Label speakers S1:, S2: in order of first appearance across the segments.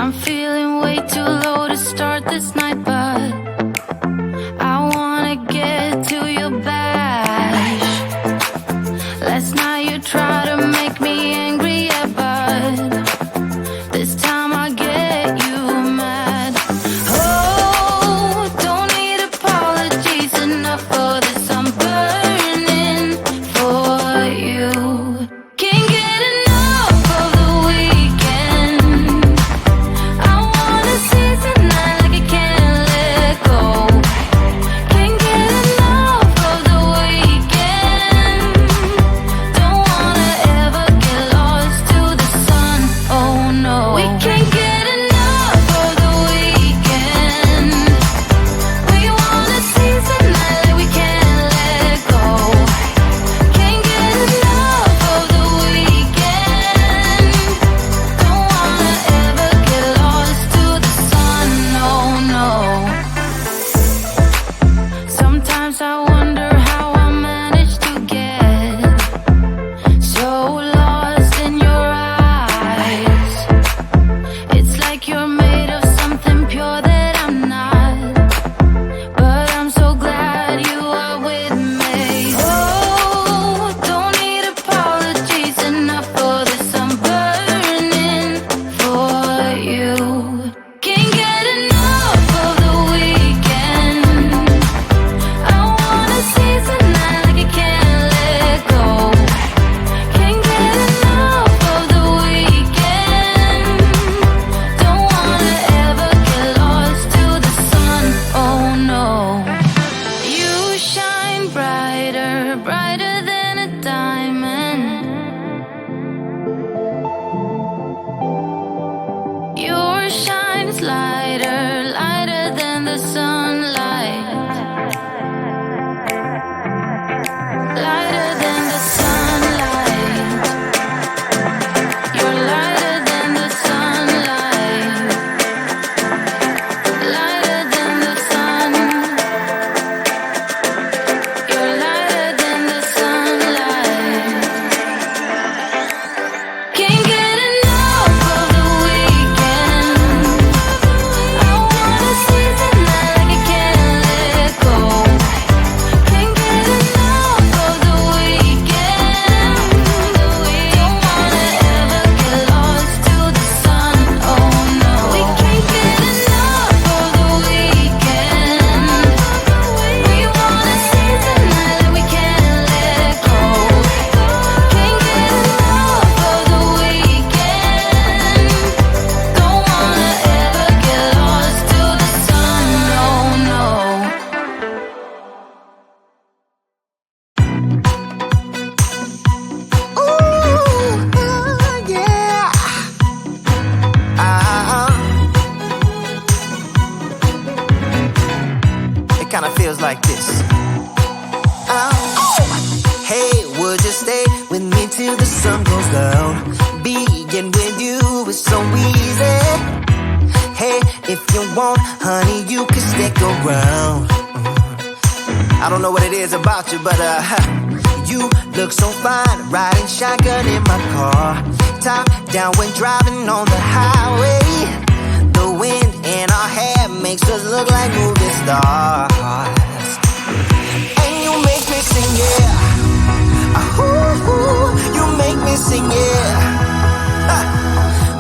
S1: I'm feeling way too low to start this night, but I wanna get to your bash. Last night you tried to make me angry, yeah, but this time I get you mad. Oh, don't need apologies enough for this. I'm burning for you. Can't get enough of the weekend. I wanna seize the night like I can't let go. Can't get enough of the weekend. Don't wanna ever get lost to the sun. Oh no, we can't get enough of the weekend. We wanna seize the night like we can't let go. Can't get enough of the weekend. Don't wanna ever get lost to the sun. No, no. Sometimes I wonder how I managed to get so lost in your eyes. It's like you're made of something pure that I'm not, but I'm so glad you are with me. Oh, don't need apologies enough for this. I'm burning for you. Can't get enough of the weekend. I wanna seize the night like I can't let go. Can't get enough of the weekend. Don't wanna ever get lost to the sun. Oh no. You shine brighter, brighter than a diamond. Your shine's lighter, lighter than the sunlight. Lighter than the sunlight. You're lighter than the sunlight. Lighter than the sun. You're lighter than the sunlight. Can't get enough of the weekend. I wanna seize the night like I can't let go. Can't get enough of the weekend. Don't wanna ever get lost to the sun. Oh no, we can't get enough of the weekend. We wanna seize the night like we can't let go. Can't get enough of the weekend. Don't wanna ever get lost to the sun. No, no.
S2: Yeah. It kind of feels like this. Hey, would you stay with me till the sun goes down? Being with you is so easy. Hey, if you want, honey, you can stick around. I don't know what it is about you, but you look so fine, riding shotgun in my car, top down when driving on the highway. The wind in our hair makes us look like movie stars, and you make me sing, yeah. Ooh, you make me sing, yeah.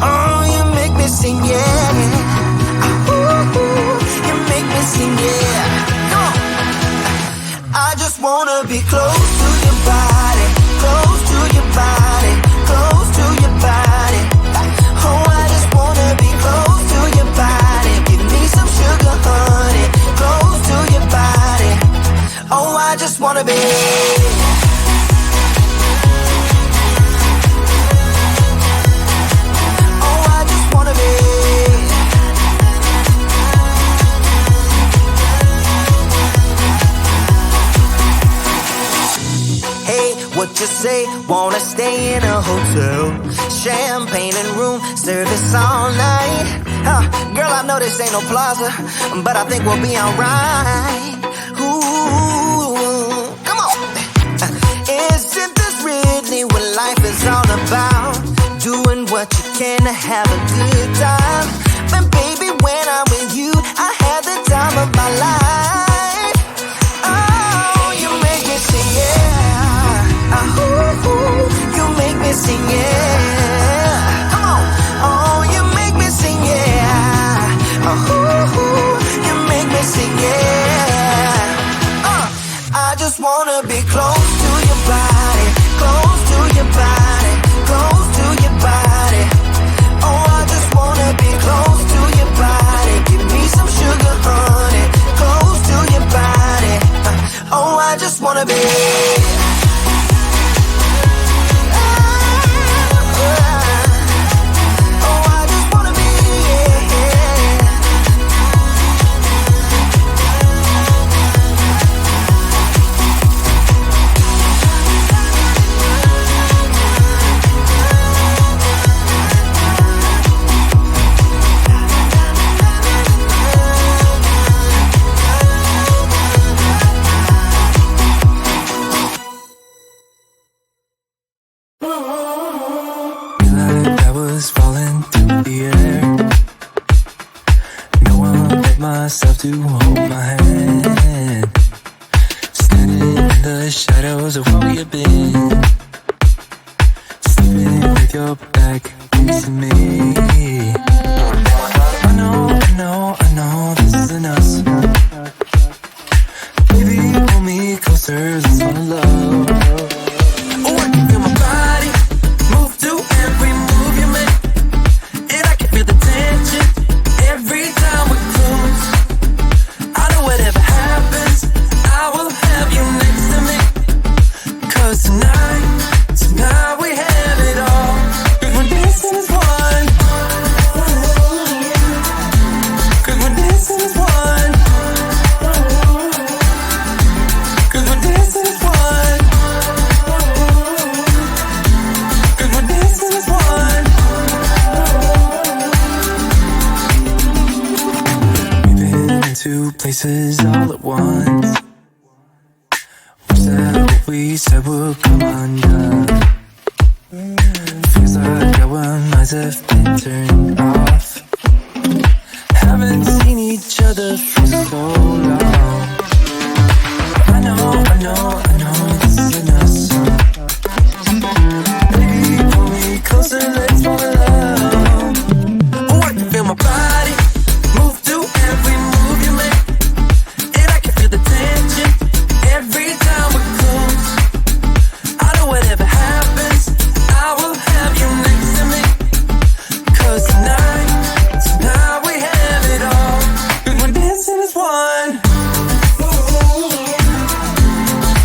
S2: Oh, you make me sing, yeah. Ooh, you make me sing, yeah. Come on. I just wanna be close to your body, close to your body, close to your body. Oh, I just wanna be close to your body. Give me some sugar, honey, close to your body. Oh, I just wanna be. Oh, I just wanna be. Hey, what you say? Wanna stay in a hotel? Champagne and room service all night. Girl, I know this ain't no plaza, but I think we'll be alright. Ooh, come on. Isn't this really what life is all about? Doing what you can to have a good time. And baby, when I'm with you, I have the time of my life. Oh, you make me sing, yeah. You make me sing, yeah. Come on. Oh, you make me sing, yeah. You make me sing, yeah. I just wanna be close to your body, close to your body, close to your body. Oh, I just wanna be close to your body. Give me some sugar, honey, close to your body. Oh, I just wanna be.
S3: Myself to hold my hand, standing in the shadows of where we've been, sleeping with your back against me. I know this isn't us. Baby, pull me closer, let's fall in love. Oh, I can feel my body move to every move you make, and I can feel the tension every time we close. I know whatever happens, I will have you next to me. 'Cause tonight we have it all. 'Cause we're dancing as one. 'Cause we're dancing as one. 'Cause we're dancing as one. 'Cause we're dancing as one. Two places all at once. Wish that what we said would come undone. Feels like our minds have been turned off. Haven't seen each other for so long. I know this isn't us. Baby, pull me closer, let's fall in love. Oh, I can feel my body move to every move you make, and I can feel the tension every time we close. I know whatever happens, I will have you next to me. 'Cause tonight we have it all. 'Cause we're dancing as one.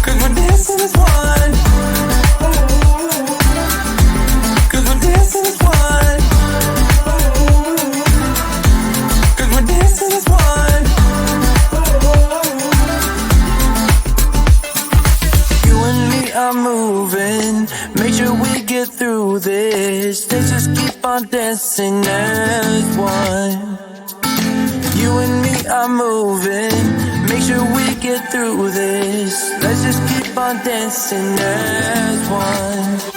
S3: 'Cause we're dancing as one. 'Cause we're dancing as one. 'Cause we're dancing as one. You and me are moving, make sure we get through this. Let's just keep on dancing as one. You and me are moving, make sure we get through this. Let's just keep on dancing as one.